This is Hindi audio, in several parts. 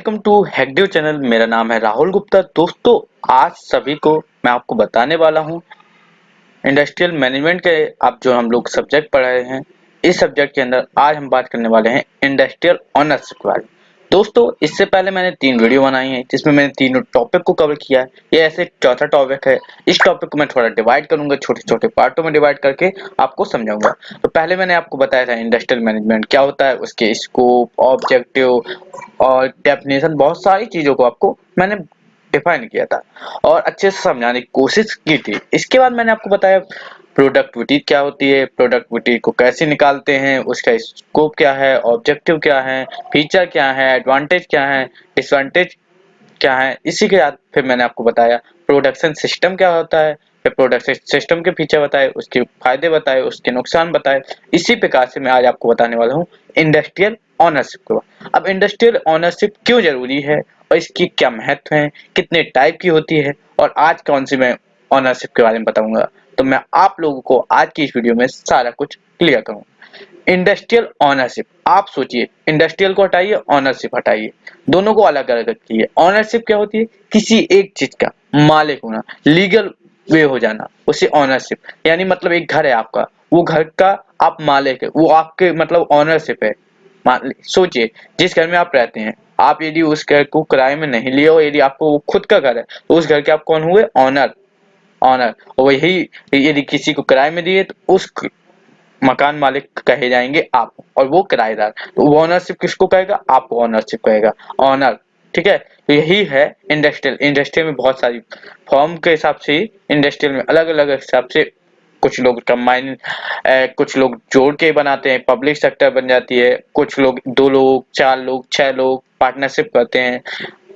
Welcome to हैकडिव channel. मेरा नाम है राहुल गुप्ता। दोस्तों, आज सभी को मैं आपको बताने वाला हूं इंडस्ट्रियल मैनेजमेंट के आप जो हम लोग सब्जेक्ट पढ़ रहे हैं, इस सब्जेक्ट के अंदर आज हम बात करने वाले हैं इंडस्ट्रियल ऑनरशिप के बारे में। दोस्तों, इससे पहले मैंने 3 वीडियो बनाई हैं जिसमें मैंने तीनों टॉपिक को कवर किया है। ये ऐसे चौथा टॉपिक है। इस टॉपिक को मैं थोड़ा डिवाइड करूंगा, छोटे-छोटे पार्टों में डिवाइड करके आपको समझाऊंगा। तो पहले मैंने आपको बताया था इंडस्ट्रियल मैनेजमेंट क्या होता है, उसके स्कोप, ऑब्जेक्टिव और डेफिनेशन, बहुत सारी चीजों को आपको मैंने डिफाइन किया था और अच्छे से समझाने की कोशिश की थी। इसके बाद मैंने आपको बताया प्रोडक्टिविटी क्या होती है, प्रोडक्टिविटी को कैसे निकालते हैं, उसका स्कोप क्या है, ऑब्जेक्टिव क्या है, फीचर क्या है, एडवांटेज क्या है, डिसएडवांटेज क्या है। इसी के साथ फिर मैंने आपको बताया प्रोडक्शन सिस्टम क्या होता है, फिर प्रोडक्शन सिस्टम के फीचर बताए, उसके फायदे बताए, उसके नुकसान बताए। इसी प्रकार से मैं आज आपको बताने वाला हूँ इंडस्ट्रियल ऑनरशिप को। अब इंडस्ट्रियल ऑनरशिप क्यों जरूरी है और इसकी क्या महत्व है, कितने टाइप की होती है और आज कौन सी मैं ऑनरशिप के बारे में बताऊंगा। तो मैं आप लोगों को आज की इस वीडियो में सारा कुछ क्लियर करूंगा। इंडस्ट्रियल ऑनरशिप, आप सोचिए, इंडस्ट्रियल को हटाइए, ऑनरशिप हटाइए, दोनों को अलग अलग रखिए। ऑनरशिप क्या होती है? किसी एक चीज का मालिक होना, लीगल वे हो जाना, उसे ऑनरशिप। यानी मतलब एक घर है आपका, वो घर का आप मालिक है, वो आपके मतलब ऑनरशिप है। सोचिए, जिस घर में आप रहते हैं, आप यदि उस घर को किराए में नहीं लिए हो, यदि आपको वो खुद का घर है, तो उस घर के आप कौन हुए? ऑनर। ऑनर। और वही यदि किसी को किराए में दिए तो उस मकान मालिक कहे जाएंगे आप, और वो किराएदार। तो वो ऑनरशिप किसको कहेगा? आपको ऑनरशिप कहेगा, ऑनर। ठीक है। तो यही है इंडस्ट्रियल। इंडस्ट्रियल में बहुत सारी फॉर्म के हिसाब से ही इंडस्ट्रियल में अलग अलग हिसाब से कुछ लोग कंबाइन, कुछ लोग जोड़ के बनाते हैं, पब्लिक सेक्टर बन जाती है। कुछ लोग 2 लोग, 4 लोग, 6 लोग पार्टनरशिप करते हैं।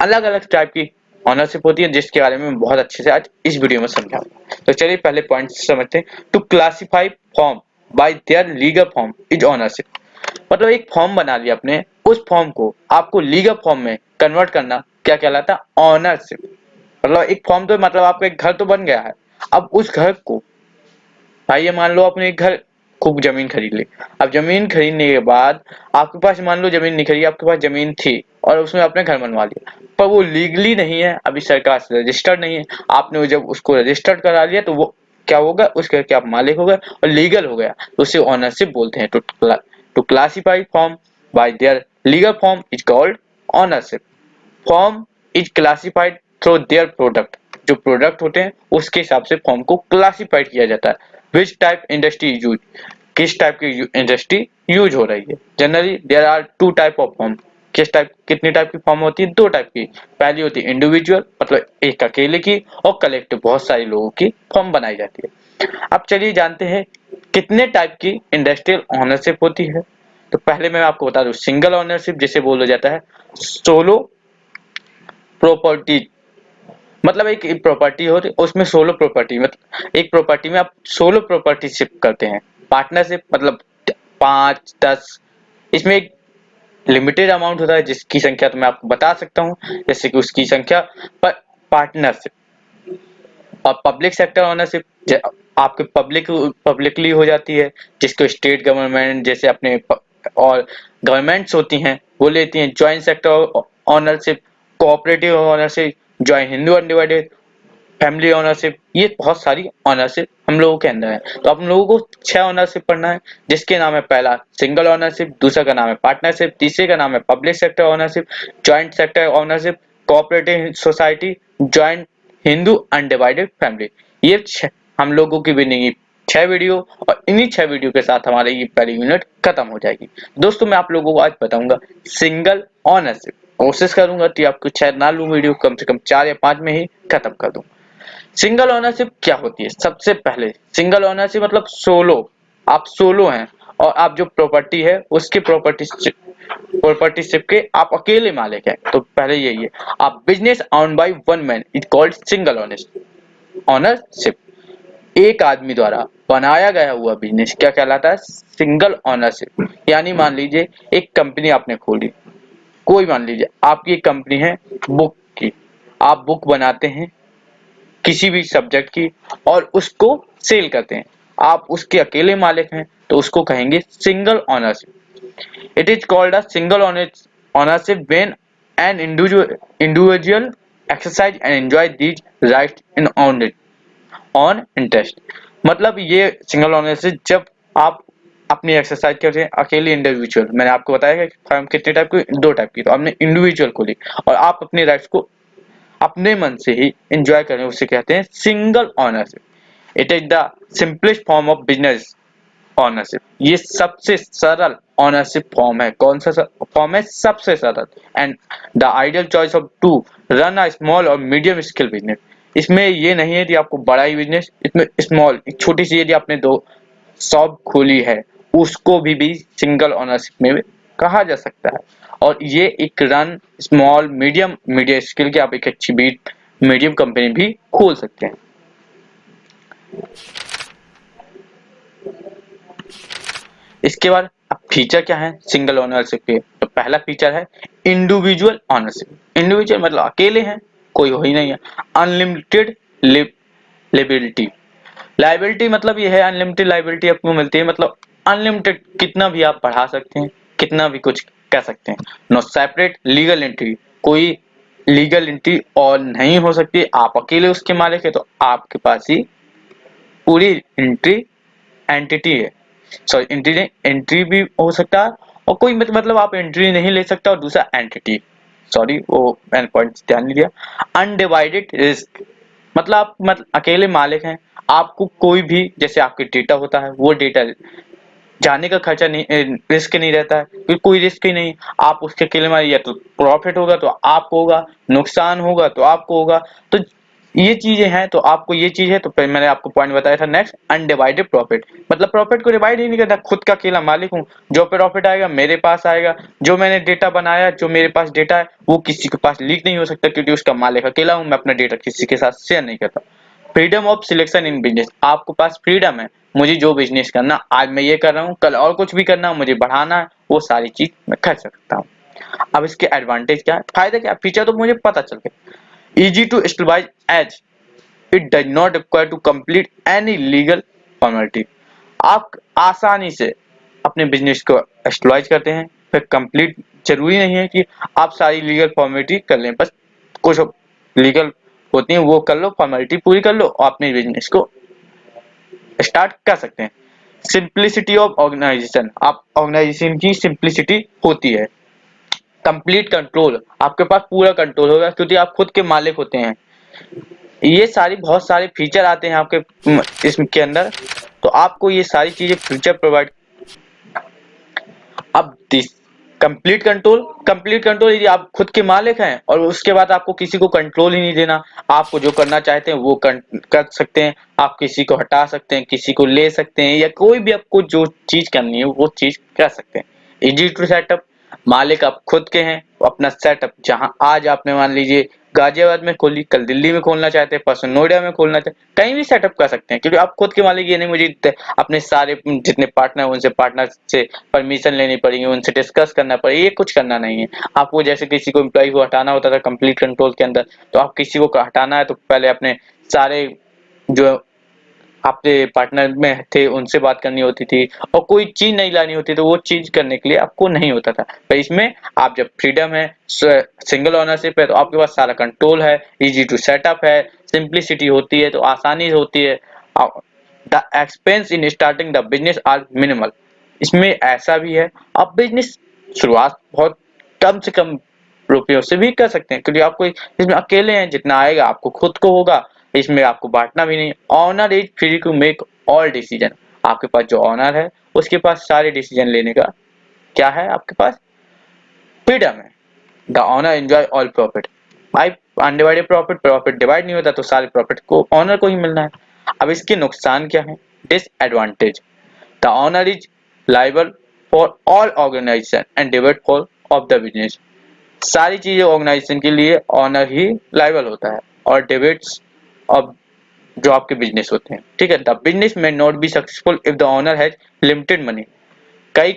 अलग अलग टाइप की ऑनरशिप होती है, जिसके बारे में बहुत अच्छे से आज इस वीडियो में समझाऊंगा। तो चलिए पहले पॉइंट समझते हैं। To classify form by their legal form is ownership. मतलब एक फॉर्म बना लिया आपने, उस फॉर्म को आपको लीगल फॉर्म में कन्वर्ट करना क्या कहलाता है? ऑनरशिप। मतलब एक फॉर्म तो मतलब आपका एक घर तो बन गया है, अब उस घर को, भाई ये मान लो आपने एक घर, खूब जमीन खरीद ली। अब जमीन खरीदने के बाद आपके पास, मान लो जमीन नहीं खरीदी, आपके पास जमीन थी और उसमें आपने घर बनवा लिया, पर वो लीगली नहीं है, अभी सरकार से रजिस्टर्ड नहीं है। आपने जब उसको रजिस्टर्ड करा लिया तो वो क्या होगा? उस घर के आप मालिक हो गए और लीगल हो गया, तो उसे ऑनरशिप बोलते हैं। To classify form by their legal form is called ownership. Form is classified through their product. जो प्रोडक्ट होते हैं उसके हिसाब से फॉर्म को क्लासिफाइड किया जाता है। विच टाइप इंडस्ट्री यूज, किस टाइप की इंडस्ट्री यूज हो रही है। Generally there are 2 type of form. किस टाइप, कितनी टाइप की फॉर्म होती है? 2 टाइप की। पहली होती है इंडिविजुअल, मतलब एक अकेले की, और कलेक्टिव, बहुत सारे लोगों की फॉर्म बनाई जाती है। अब चलिए जानते हैं कितने टाइप की इंडस्ट्रियल ऑनरशिप होती है। तो पहले मैं आपको बता दूं, सिंगल ऑनरशिप जिसे बोला जाता है, सोलो प्रॉपर्टी। मतलब एक प्रॉपर्टी होती है, उसमें सोलो प्रॉपर्टी, मतलब एक प्रॉपर्टी में आप सोलो प्रॉपर्टीशिप करते हैं। पार्टनरशिप मतलब 5, 10, इसमें एक लिमिटेड अमाउंट होता है जिसकी संख्या तो मैं आपको बता सकता हूँ, जैसे कि उसकी संख्या। पर पार्टनरशिप और पब्लिक सेक्टर ओनरशिप आपके पब्लिकली हो जाती है, जिसको स्टेट गवर्नमेंट जैसे अपने और गवर्नमेंट्स होती हैं वो लेती हैं। Joint sector ownership, cooperative ownership, joint Hindu undivided family ownership, ये बहुत सारी ओनरशिप हम लोगों के अंदर है। तो आप लोगों को 6 ओनरशिप पढ़ना है, जिसके नाम है, पहला सिंगल ओनरशिप, दूसरा का नाम है पार्टनरशिप, तीसरे का नाम है public sector ownership, joint sector ownership, cooperative society, joint Hindu undivided family. ये हम लोगों की बनेगी 6 वीडियो, और इन्हीं 6 वीडियो के साथ हमारी ये पहली यूनिट खत्म हो जाएगी। दोस्तों, मैं आप लोगों को आज बताऊंगा सिंगल ओनरशिप। कोशिश करूंगा कि आपको 6 ना लूं वीडियो, कम से कम 4 या 5 में ही खत्म कर दूं। सिंगल ओनरशिप क्या होती है? सबसे पहले सिंगल ओनरशिप मतलब सोलो। आप सोलो हैं और आप जो प्रॉपर्टी है उसके प्रॉपर्टीशिप के आप अकेले मालिक हैं। तो पहले यही है, आप business on by one man is called single ownership. एक आदमी द्वारा बनाया गया हुआ बिजनेस क्या कहलाता है? Single ownership. यानी मान लीजिए एक कंपनी आपने खोली, कोई मान लीजिए आपकी एक कंपनी है बुक की, आप बुक बनाते हैं किसी भी सब्जेक्ट की और उसको सेल करते हैं, आप उसके अकेले मालिक हैं, तो उसको कहेंगे single ownership. It is called a single ownership when An individual exercise and enjoy these rights in on interest. मतलब ये सिंगल ओनरशिप जब आप अपनी एक्सरसाइज करते हैं अकेले इंडिविजुअल, मैंने आपको बताया कि फर्म कितने टाइप की, दो टाइप की, तो आपने इंडिविजुअल को ली और आप अपने राइट्स को अपने मन से ही एंजॉय करें, उसे कहते हैं single ownership. It is the simplest form of business ownership. ये सबसे सरल ओनरशिप फॉर्म है। कौन सा फॉर्म है? सबसे सरल। And the ideal choice of to run a small और मीडियम स्केल बिजनेस। इसमें ये नहीं है कि आपको बड़ा ही बिजनेस, इसमें स्मॉल एक छोटी सी यदि आपने दो शॉप खोली है उसको भी सिंगल ओनरशिप में कहा जा सकता है। और ये एक रन स्मॉल मीडियम स्केल की आप एक अच्छी मीडियम कंपनी भी खोल सकते हैं। इसके बाद अब फीचर क्या है सिंगल ओनरशिप के? तो पहला फीचर है इंडिविजुअल ओनरशिप। इंडिविजुअल मतलब अकेले हैं, कोई हो ही नहीं है। Unlimited liability. लायबिलिटी मतलब ये है अनलिमिटेड लायबिलिटी आपको मिलती है, मतलब अनलिमिटेड कितना भी आप बढ़ा सकते हैं, कितना भी कुछ कर सकते हैं। No separate legal entry. कोई लीगल एंट्री और नहीं हो सकती। आप अकेले उसके मालिक है तो आपके पास ही पूरी एंटिटी है। सॉरी एंट्री भी हो सकता है और कोई मतलब आप एंट्री नहीं ले सकता और दूसरा एंटिटी। सॉरी वो मैंने पॉइंट ध्यान नहीं दिया। अनडिवाइडेड रिस्क मतलब आप अकेले मालिक हैं, आपको कोई भी जैसे आपके डेटा होता है वो डेटा जाने का खर्चा नहीं, रिस्क नहीं रहता है क्योंकि कोई रिस्क ही नहीं। आप उसके अकेले मालिक, या तो प्रॉफिट होगा तो आपको होगा, नुकसान होगा तो आपको होगा। तो ये चीजें हैं, तो आपको ये चीज है। तो फिर मैंने आपको पॉइंट बताया था नेक्स्ट अनडिवाइडेड प्रॉफिट। मतलब प्रॉफिट को डिवाइड ही नहीं करना, खुद का अकेला मालिक हूँ, जो प्रॉफिट आएगा मेरे पास आएगा। जो मैंने डेटा बनाया, जो मेरे पास डेटा है वो किसी के पास लीक नहीं हो सकता क्योंकि उसका मालिक अकेला हूँ, मैं अपना डेटा किसी के साथ शेयर नहीं करता। Freedom of selection in business. आपके पास फ्रीडम है, मुझे जो बिजनेस करना, आज मैं ये कर रहा हूँ, कल और कुछ भी करना, मुझे बढ़ाना है, वो सारी चीज मैं कर सकता हूँ। अब इसके एडवांटेज क्या है, फायदे क्या? फीचर तो मुझे पता चल गया। Easy to stabilize as it does not require to complete any legal formality. आप आसानी से अपने बिजनेस को स्टेबलाइज करते हैं, फिर कंप्लीट जरूरी नहीं है कि आप सारी लीगल फॉर्मेलिटी कर लें, बस कुछ लीगल होती हैं वो कर लो, फॉर्मेलिटी पूरी कर लो और अपने बिजनेस को स्टार्ट कर सकते हैं। Simplicity of organization. आप ऑर्गेनाइजेशन की सिंप्लिसिटी होती है। Complete control. आपके पास पूरा कंट्रोल होगा क्योंकि आप खुद के मालिक होते हैं। ये सारी बहुत सारे फीचर आते हैं आपके इसके अंदर, तो आपको ये सारी चीजें फीचर प्रोवाइड। अब कंप्लीट कंट्रोल यदि आप खुद के मालिक हैं और उसके बाद आपको किसी को कंट्रोल ही नहीं देना, आपको जो करना चाहते हैं वो कर सकते हैं। आप किसी को हटा सकते हैं, किसी को ले सकते हैं, या कोई भी आपको जो चीज करनी है वो चीज कर सकते हैं। Easy to setup. मालिक आप खुद के हैं, अपना सेटअप जहां आज आपने मान लीजिए गाजियाबाद में खोली, कल दिल्ली में खोलना चाहते हैं, परसों नोएडा में खोलना चाहते हैं, कहीं भी सेटअप कर सकते हैं क्योंकि आप खुद के मालिक। ये नहीं मुझे अपने सारे जितने पार्टनर हैं उनसे पार्टनर से परमिशन लेनी पड़ेगी, उनसे डिस्कस करना पड़ेगा, ये कुछ करना नहीं है। आपको जैसे किसी को एम्प्लॉय को हटाना होता था कंप्लीट कंट्रोल के अंदर, तो आप किसी को हटाना है तो पहले अपने सारे जो आपके पार्टनर में थे उनसे बात करनी होती थी, और कोई चीज नहीं लानी होती तो वो चीज करने के लिए आपको नहीं होता था। पर इसमें आप जब फ्रीडम है, सिंगल ओनरशिप है, तो आपके पास सारा कंट्रोल है, इजी टू सेटअप है, सिंप्लिसिटी होती है तो आसानी होती है। The expense in starting the business are minimal. इसमें ऐसा भी है आप बिजनेस शुरुआत बहुत कम से कम रुपयों से भी कर सकते हैं क्योंकि आपको इसमें अकेले हैं, जितना आएगा आपको खुद को होगा, इसमें आपको बांटना भी नहीं। Owner is free to make all decision. आपके पास जो ऑनर है उसके पास सारे डिसीजन लेने का क्या है, आपके पास फ्रीडम है। The owner enjoy all profit. भाई अनडिवाइडेड प्रॉफिट डिवाइड नहीं होता तो सारे प्रॉफिट को ऑनर को ही मिलना है। अब इसके नुकसान क्या है? Disadvantage. The owner is liable for all organization and debit for of the business. सारी चीजें ऑर्गेनाइजेशन के लिए ऑनर ही लायबल होता है और डेबिट्स ऑफ जो आपके बिजनेस होते हैं। ठीक है। द बिजनेस में not be successful if the owner has limited money. कई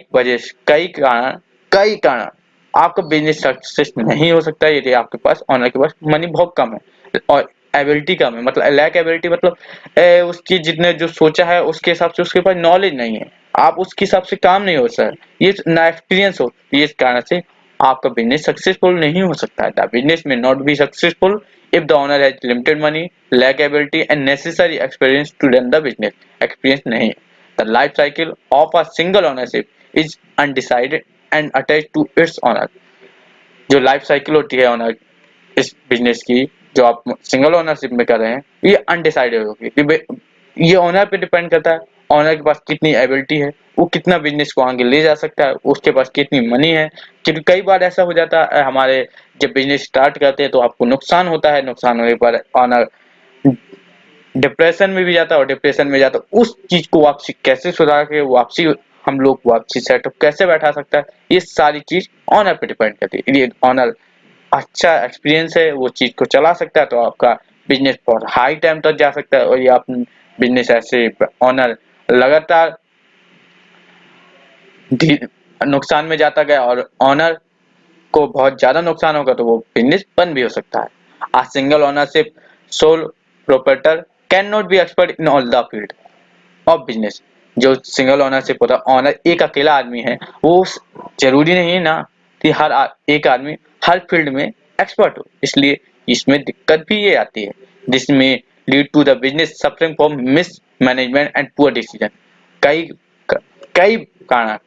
कारण आपका बिजनेस सक्सेस नहीं हो सकता यदि आपके पास ऑनर के पास मनी बहुत कम है और एबिलिटी कम है। मतलब लैक एबिलिटी मतलब उसकी जितने जो सोचा है उसके हिसाब से उसके पास नॉलेज नहीं है, आप उसके हिसाब से काम नहीं हो सर, ये ना एक्सपीरियंस हो, ये इस कारण से आपका बिजनेस सक्सेसफुल नहीं हो सकता है। द बिजनेस में not be successful if the owner has limited money, lack ability and necessary experience to run the business. Experience नहीं है। The life cycle of a single ownership is undecided and attached to its owner. जो लाइफ साइकिल होती है ओनर इस बिजनेस की, जो आप सिंगल ओनरशिप में कर रहे हैं, ये अनडिसाइडेड होगी कि ये ओनर पे डिपेंड करता है। ओनर के पास कितनी एबिलिटी है, वो कितना बिजनेस को आगे ले जा सकता है, उसके पास कितनी मनी है। क्योंकि कई बार ऐसा हो जाता है हमारे, जब बिजनेस स्टार्ट करते हैं तो आपको नुकसान होता है, नुकसान होने पर ओनर डिप्रेशन में भी जाता है, और डिप्रेशन में जाता है उस चीज को वापसी कैसे सुधार के वापसी हम लोग वापसी सेटअप कैसे बैठा सकता है, ये सारी चीज ऑनर पे डिपेंड करती है। यदि ऑनर अच्छा एक्सपीरियंस है, वो चीज को चला सकता है, तो आपका बिजनेस बहुत हाई टाइम तक जा सकता है। और ये आप बिजनेस ऐसे ऑनर लगातार नुकसान में जाता गया और ऑनर को बहुत ज्यादा नुकसान होगा तो वो बिजनेस बंद भी हो सकता है। A single ownership sole proprietor cannot be expert in all the field of business। जो सिंगल ओनरशिप होता है, ओनर एक अकेला आदमी है, वो जरूरी नहीं है ना कि एक आदमी हर फील्ड में एक्सपर्ट हो। इसलिए इसमें दिक्कत भी ये आती है, जिसमें lead to the business suffering from mismanagement and poor decision. कई कई कारण,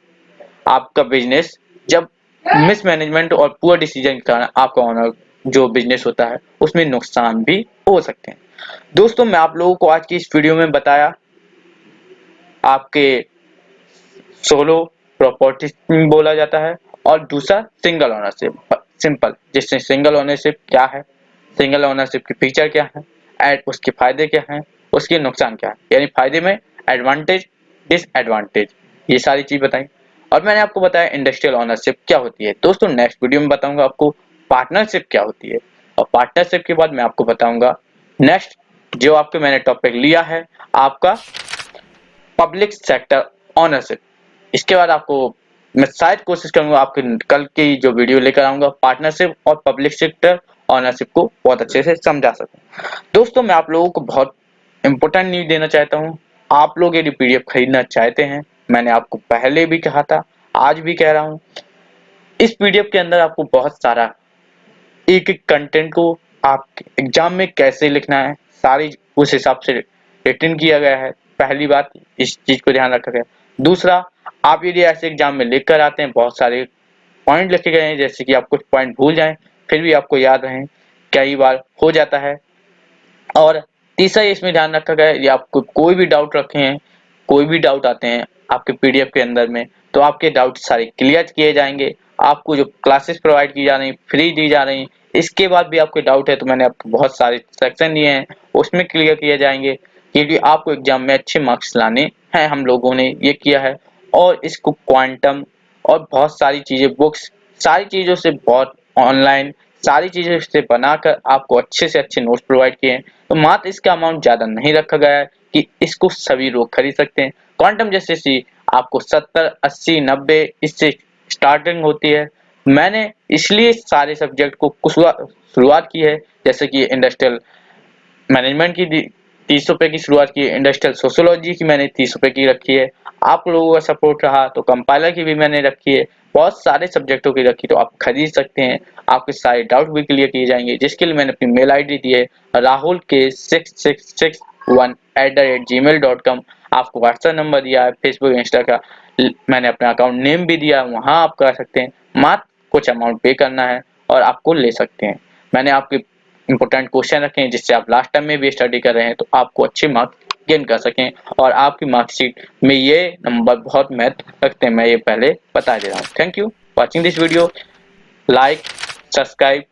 आपका बिजनेस जब मिसमैनेजमेंट और पुअर डिसीजन के कारण आपका ऑनर जो बिजनेस होता है उसमें नुकसान भी हो सकते हैं। दोस्तों, मैं आप लोगों को आज की इस वीडियो में बताया आपके सोलो प्रॉपर्टी बोला जाता है और दूसरा सिंगल ओनरशिप। सिंपल, जिससे सिंगल ओनरशिप क्या है, सिंगल ओनरशिप के फीचर क्या है, एंड उसके फायदे क्या हैं, उसके नुकसान क्या है, यानी फायदे में एडवांटेज डिसएडवांटेज, ये सारी चीज बताई। और मैंने आपको बताया इंडस्ट्रियल ओनरशिप क्या होती है। दोस्तों, नेक्स्ट वीडियो में बताऊंगा आपको पार्टनरशिप क्या होती है, और पार्टनरशिप के बाद मैं आपको बताऊंगा नेक्स्ट जो आपके मैंने टॉपिक लिया है आपका पब्लिक सेक्टर ओनरशिप। इसके बाद आपको मैं शायद कोशिश करूंगा आपके कल की जो वीडियो लेकर आऊंगा पार्टनरशिप और पब्लिक सेक्टर ओनरशिप को बहुत अच्छे से समझा सकूं। दोस्तों, मैं आप लोगों को बहुत इंपॉर्टेंट न्यूज देना चाहता हूं। आप लोग यदि पीडीएफ खरीदना चाहते हैं, मैंने आपको पहले भी कहा था, आज भी कह रहा हूं, इस पीडीएफ के अंदर आपको बहुत सारा एक एक कंटेंट को आप एग्जाम में कैसे लिखना है सारी उस हिसाब से रिटन किया गया है। पहली बात, इस चीज को ध्यान रखा गया। दूसरा, आप यदि ऐसे एग्जाम में लिख कर आते हैं, बहुत सारे पॉइंट लिखे गए हैं, जैसे कि आप कुछ पॉइंट भूल जाएं फिर भी आपको याद रहें, कई बार हो जाता है। और तीसरा इसमें ध्यान रखा गया है, यदि आपको कोई भी डाउट रखे हैं, कोई भी डाउट आते हैं आपके पीडीएफ के अंदर में, तो आपके डाउट सारे क्लियर किए जाएंगे। आपको जो क्लासेस प्रोवाइड की जा रही फ्री दी जा रही, इसके बाद भी आपके डाउट है तो मैंने आपको बहुत सारे सेक्शन दिए हैं, उसमें क्लियर किए जाएंगे। क्योंकि आपको एग्जाम में अच्छे मार्क्स लाने हैं, हम लोगों ने ये किया है। और इसको क्वांटम और बहुत सारी चीजें, बुक्स, सारी चीजों से बहुत ऑनलाइन सारी चीजें से बनाकर आपको अच्छे से अच्छे नोट्स प्रोवाइड किए हैं। तो मात्र इसका अमाउंट ज्यादा नहीं रखा गया है कि इसको सभी लोग खरीद सकते हैं। क्वांटम जैसे सी आपको 70, 80, 90 इससे स्टार्टिंग होती है। मैंने इसलिए सारे सब्जेक्ट को शुरुआत की है, जैसे कि इंडस्ट्रियल मैनेजमेंट की 30 रुपए की शुरुआत की है, इंडस्ट्रियल सोशियोलॉजी की मैंने 30 रुपए की रखी है। आप लोगों का सपोर्ट रहा तो कंपाइलर की भी मैंने रखी है, बहुत सारे सब्जेक्टों की रखी, तो आप खरीद सकते हैं। आपके सारे डाउट भी क्लियर किए जाएंगे, जिसके लिए मैंने अपनी मेल आईडी दी है rahulk6661@gmail.com। आपको व्हाट्सएप नंबर दिया है, फेसबुक इंस्टा का मैंने अपना अकाउंट नेम भी दिया है, वहां आप कर सकते हैं। मात्र कुछ अमाउंट पे करना है और आपको ले सकते हैं। मैंने आपके इंपॉर्टेंट क्वेश्चन रखे हैं, जिससे आप लास्ट टाइम में भी स्टडी कर रहे हैं तो आपको अच्छे मार्क्स गेन कर सकें, और आपकी मार्कशीट में ये नंबर बहुत महत्व रखते हैं, मैं ये पहले बता दे रहा हूँ। Thank you watching this video. Like, subscribe